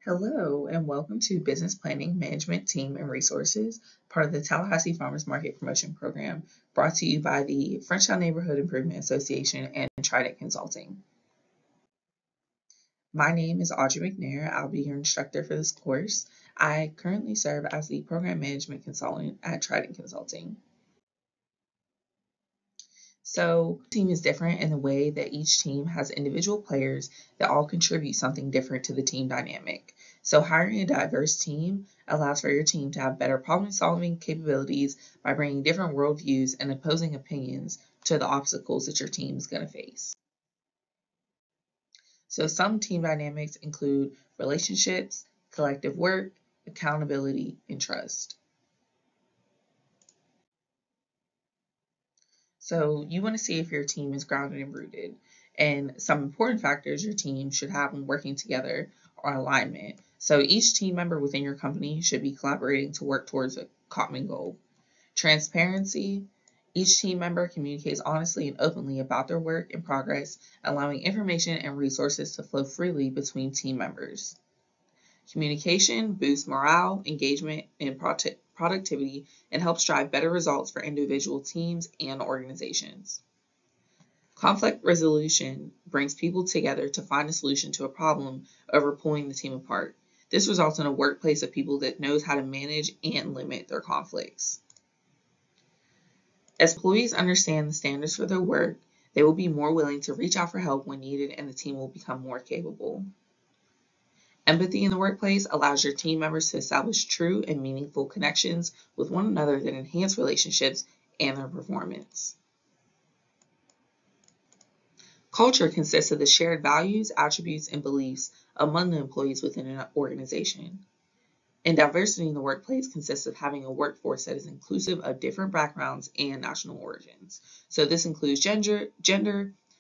Hello, and welcome to Business Planning, Management, Team, and Resources, part of the Tallahassee Farmers Market Promotion Program, brought to you by the Frenchtown Neighborhood Improvement Association and Trident Consulting. My name is Audrey McNair. I'll be your instructor for this course. I currently serve as the Program Management Consultant at Trident Consulting. So, team is different in the way that each team has individual players that all contribute something different to the team dynamic. So, hiring a diverse team allows for your team to have better problem solving capabilities by bringing different worldviews and opposing opinions to the obstacles that your team is going to face. So, some team dynamics include relationships, collective work, accountability, and trust. So you want to see if your team is grounded and rooted. And some important factors your team should have when working together are alignment. So each team member within your company should be collaborating to work towards a common goal. Transparency. Each team member communicates honestly and openly about their work and progress, allowing information and resources to flow freely between team members. Communication boosts morale, engagement, and productivity and helps drive better results for individual teams and organizations. Conflict resolution brings people together to find a solution to a problem over pulling the team apart. This results in a workplace of people that knows how to manage and limit their conflicts. As employees understand the standards for their work, they will be more willing to reach out for help when needed and the team will become more capable. Empathy in the workplace allows your team members to establish true and meaningful connections with one another that enhance relationships and their performance. Culture consists of the shared values, attributes, and beliefs among the employees within an organization. And diversity in the workplace consists of having a workforce that is inclusive of different backgrounds and national origins. So this includes gender,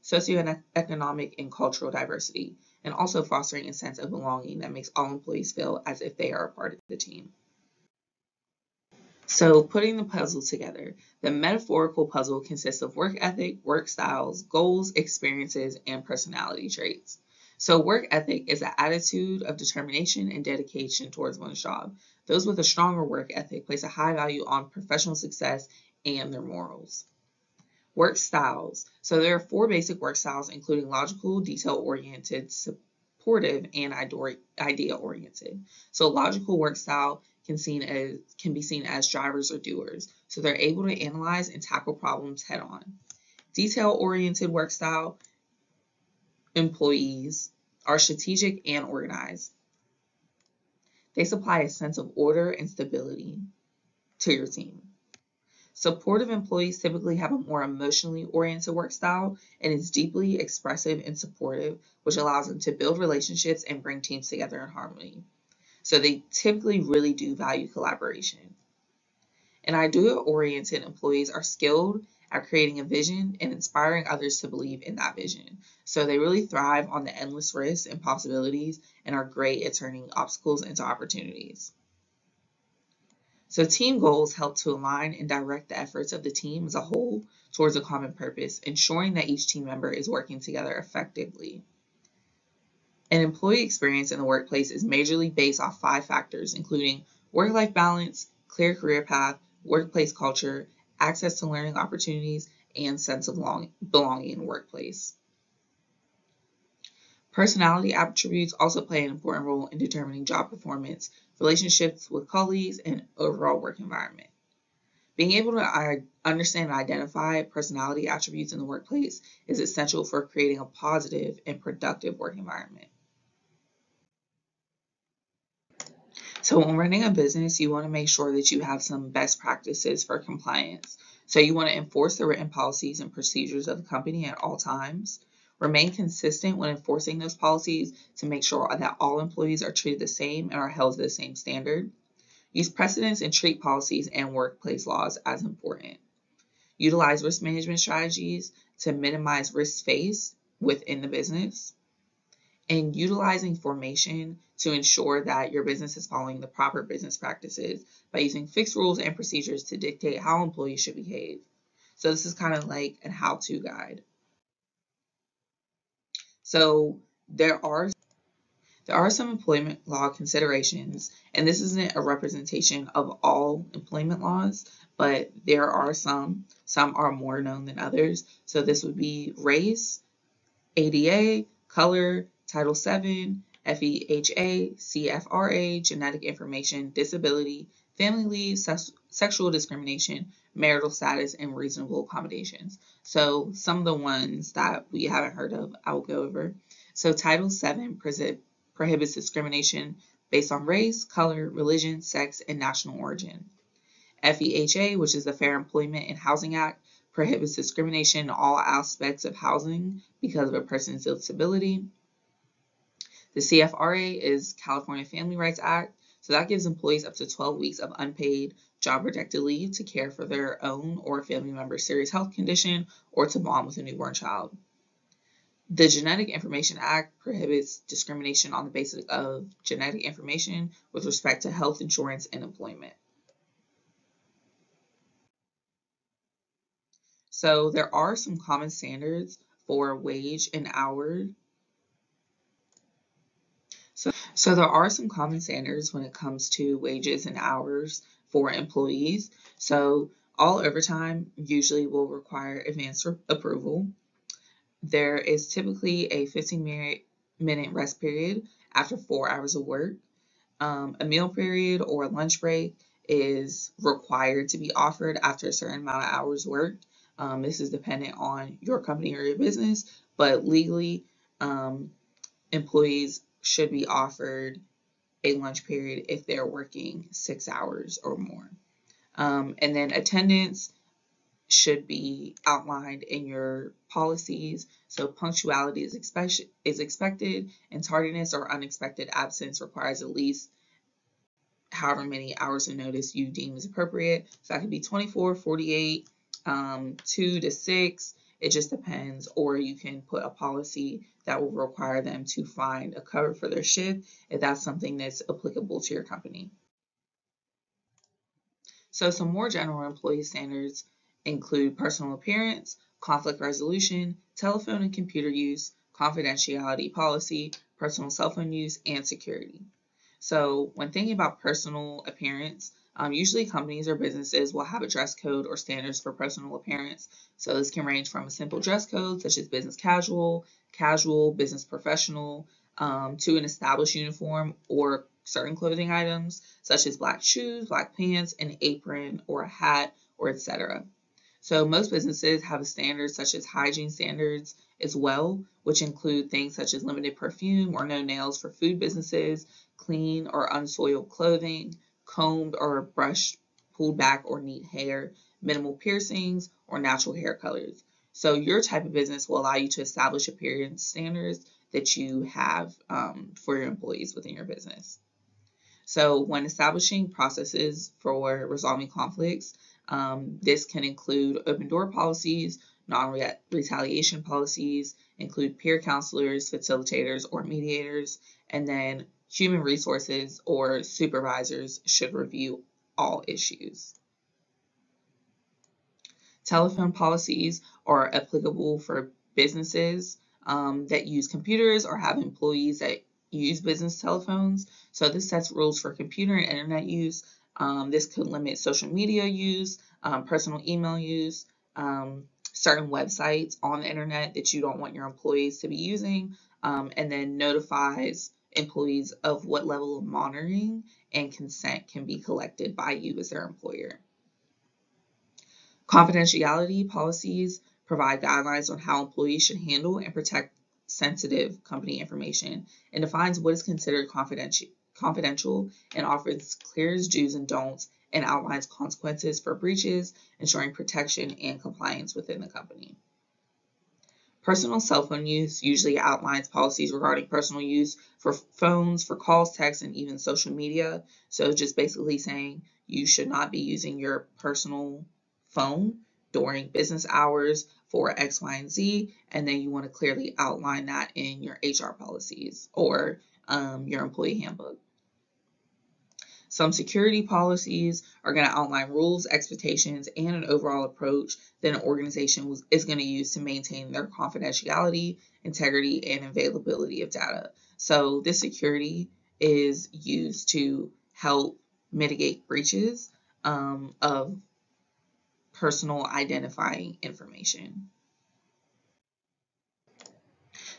socioeconomic, and cultural diversity, and also fostering a sense of belonging that makes all employees feel as if they are a part of the team. So putting the puzzle together, the metaphorical puzzle consists of work ethic, work styles, goals, experiences, and personality traits. So work ethic is an attitude of determination and dedication towards one's job. Those with a stronger work ethic place a high value on professional success and their morals. Work styles. So there are 4 basic work styles, including logical, detail-oriented, supportive, and idea-oriented. So logical work style can be seen as drivers or doers. So they're able to analyze and tackle problems head on. Detail-oriented work style employees are strategic and organized. They supply a sense of order and stability to your team. Supportive employees typically have a more emotionally oriented work style and is deeply expressive and supportive, which allows them to build relationships and bring teams together in harmony. So they typically really do value collaboration. And idea-oriented employees are skilled at creating a vision and inspiring others to believe in that vision. So they really thrive on the endless risks and possibilities and are great at turning obstacles into opportunities. So team goals help to align and direct the efforts of the team as a whole towards a common purpose, ensuring that each team member is working together effectively. An employee experience in the workplace is majorly based off 5 factors, including work-life balance, clear career path, workplace culture, access to learning opportunities, and sense of belonging in the workplace. Personality attributes also play an important role in determining job performance, relationships with colleagues, and overall work environment. Being able to understand and identify personality attributes in the workplace is essential for creating a positive and productive work environment. So when running a business, you want to make sure that you have some best practices for compliance. So you want to enforce the written policies and procedures of the company at all times. Remain consistent when enforcing those policies to make sure that all employees are treated the same and are held to the same standard. Use precedents and treat policies and workplace laws as important. Utilize risk management strategies to minimize risks faced within the business. And utilizing formation to ensure that your business is following the proper business practices by using fixed rules and procedures to dictate how employees should behave. So this is kind of like a how-to guide. So there are There are some employment law considerations, and this isn't a representation of all employment laws, but there are some. Some are more known than others. So this would be race, ADA, color, Title VII, FEHA, CFRA, genetic information, disability, family leave, sexual discrimination, marital status, and reasonable accommodations. So some of the ones that we haven't heard of, I will go over. So Title VII prohibits discrimination based on race, color, religion, sex, and national origin. FEHA, which is the Fair Employment and Housing Act, prohibits discrimination in all aspects of housing because of a person's disability. The CFRA is California Family Rights Act, so that gives employees up to 12 weeks of unpaid job-protected leave to care for their own or a family member's serious health condition or to bond with a newborn child. The Genetic Information Act prohibits discrimination on the basis of genetic information with respect to health insurance and employment. So there are some common standards for wage and hour. So there are some common standards when it comes to wages and hours for employees. So all overtime usually will require advance approval. There is typically a 15-minute rest period after 4 hours of work. A meal period or a lunch break is required to be offered after a certain amount of hours worked. This is dependent on your company or your business, but legally, employees should be offered a lunch period if they're working 6 hours or more. And then attendance should be outlined in your policies. So punctuality is expected, and tardiness or unexpected absence requires at least however many hours of notice you deem is appropriate. So that could be 24, 48, 2 to 6. It just depends. Or you can put a policy that will require them to find a cover for their shift if that's something that's applicable to your company. So some more general employee standards include personal appearance, conflict resolution, telephone and computer use, confidentiality policy, personal cell phone use, and security. So when thinking about personal appearance, usually companies or businesses will have a dress code or standards for personal appearance. So this can range from a simple dress code, such as business casual, business professional, to an established uniform or certain clothing items, such as black shoes, black pants, an apron, or a hat, or etc. So most businesses have standards such as hygiene standards as well, which include things such as limited perfume or no nails for food businesses, clean or unsoiled clothing, combed or brushed, pulled back or neat hair, minimal piercings, or natural hair colors. So your type of business will allow you to establish appearance standards that you have for your employees within your business. So when establishing processes for resolving conflicts, this can include open door policies, non-retaliation policies, include peer counselors, facilitators, or mediators, and then human resources or supervisors should review all issues. Telephone policies are applicable for businesses that use computers or have employees that use business telephones. So this sets rules for computer and internet use. This could limit social media use, personal email use, certain websites on the internet that you don't want your employees to be using, and then notifies employees of what level of monitoring and consent can be collected by you as their employer. Confidentiality policies provide guidelines on how employees should handle and protect sensitive company information and defines what is considered confidential and offers clear do's and don'ts and outlines consequences for breaches, ensuring protection and compliance within the company. Personal cell phone use usually outlines policies regarding personal use for phones, for calls, texts, and even social media. So just basically saying you should not be using your personal phone during business hours for X, Y, and Z, and then you want to clearly outline that in your HR policies or your employee handbook. Some security policies are going to outline rules, expectations, and an overall approach that an organization is going to use to maintain their confidentiality, integrity, and availability of data. So this security is used to help mitigate breaches of personal identifying information.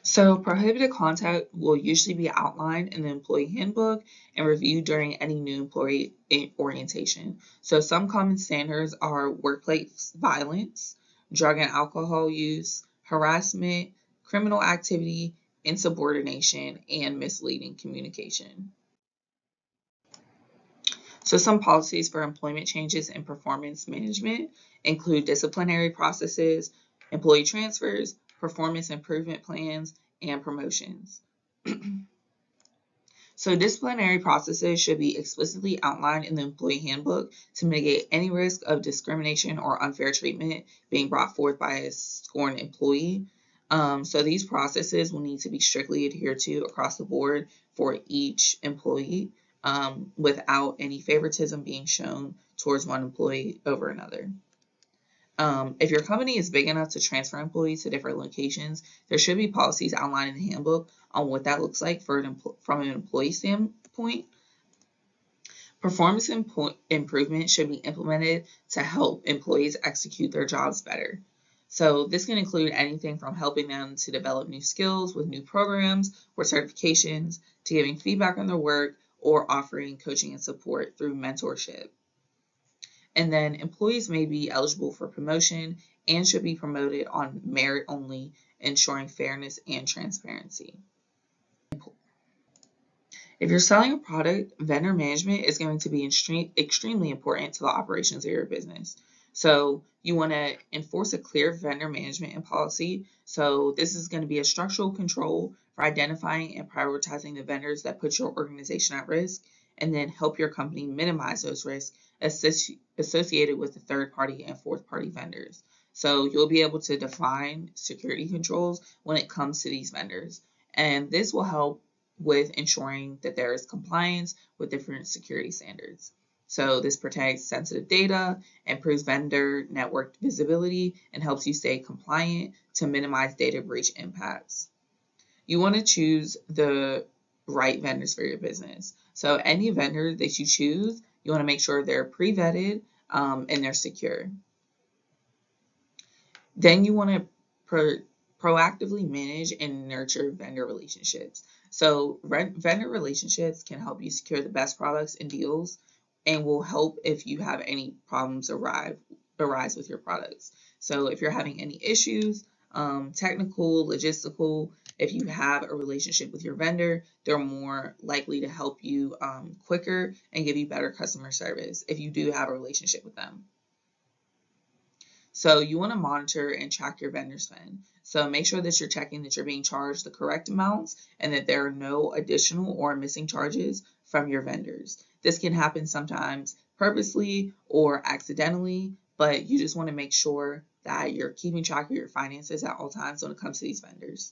So prohibited contact will usually be outlined in the employee handbook and reviewed during any new employee orientation. So some common standards are workplace violence, drug and alcohol use, harassment, criminal activity, insubordination, and misleading communication. So some policies for employment changes and performance management include disciplinary processes, employee transfers, performance improvement plans, and promotions. So disciplinary processes should be explicitly outlined in the employee handbook to mitigate any risk of discrimination or unfair treatment being brought forth by a scorned employee. So these processes will need to be strictly adhered to across the board for each employee without any favoritism being shown towards one employee over another. If your company is big enough to transfer employees to different locations, there should be policies outlined in the handbook on what that looks like from an employee standpoint. Performance improvement should be implemented to help employees execute their jobs better. So this can include anything from helping them to develop new skills with new programs or certifications, to giving feedback on their work, or offering coaching and support through mentorship. And then employees may be eligible for promotion and should be promoted on merit only, ensuring fairness and transparency. If you're selling a product, vendor management is going to be extremely important to the operations of your business. So you want to enforce a clear vendor management and policy. So this is going to be a structural control for identifying and prioritizing the vendors that put your organization at risk, and then help your company minimize those risks associated with the third-party and fourth-party vendors. So you'll be able to define security controls when it comes to these vendors. And this will help with ensuring that there is compliance with different security standards. So this protects sensitive data, improves vendor network visibility, and helps you stay compliant to minimize data breach impacts. You want to choose the right vendors for your business. So any vendor that you choose, you want to make sure they're pre-vetted and they're secure. Then you want to proactively manage and nurture vendor relationships. So vendor relationships can help you secure the best products and deals, and will help if you have any problems arise with your products. So if you're having any issues, technical, logistical, if you have a relationship with your vendor, they're more likely to help you quicker and give you better customer service if you do have a relationship with them. So you want to monitor and track your vendor spend. So make sure that you're checking that you're being charged the correct amounts and that there are no additional or missing charges from your vendors. This can happen sometimes purposely or accidentally, but you just want to make sure that you're keeping track of your finances at all times when it comes to these vendors.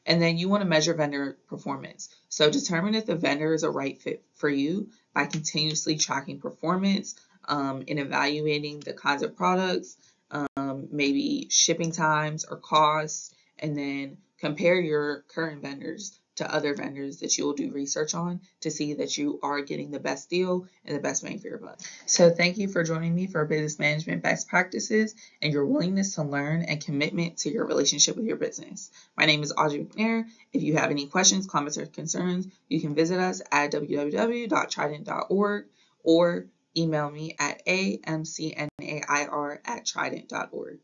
And then you want to measure vendor performance. So determine if the vendor is a right fit for you by continuously tracking performance, and evaluating the kinds of products, maybe shipping times or costs, and then compare your current vendors to other vendors that you will do research on to see that you are getting the best deal and the best bang for your buck. So thank you for joining me for Business Management Best Practices and your willingness to learn and commitment to your relationship with your business. My name is Audrey McNair. If you have any questions, comments, or concerns, you can visit us at www.trident.org or email me at amcnair@trident.org.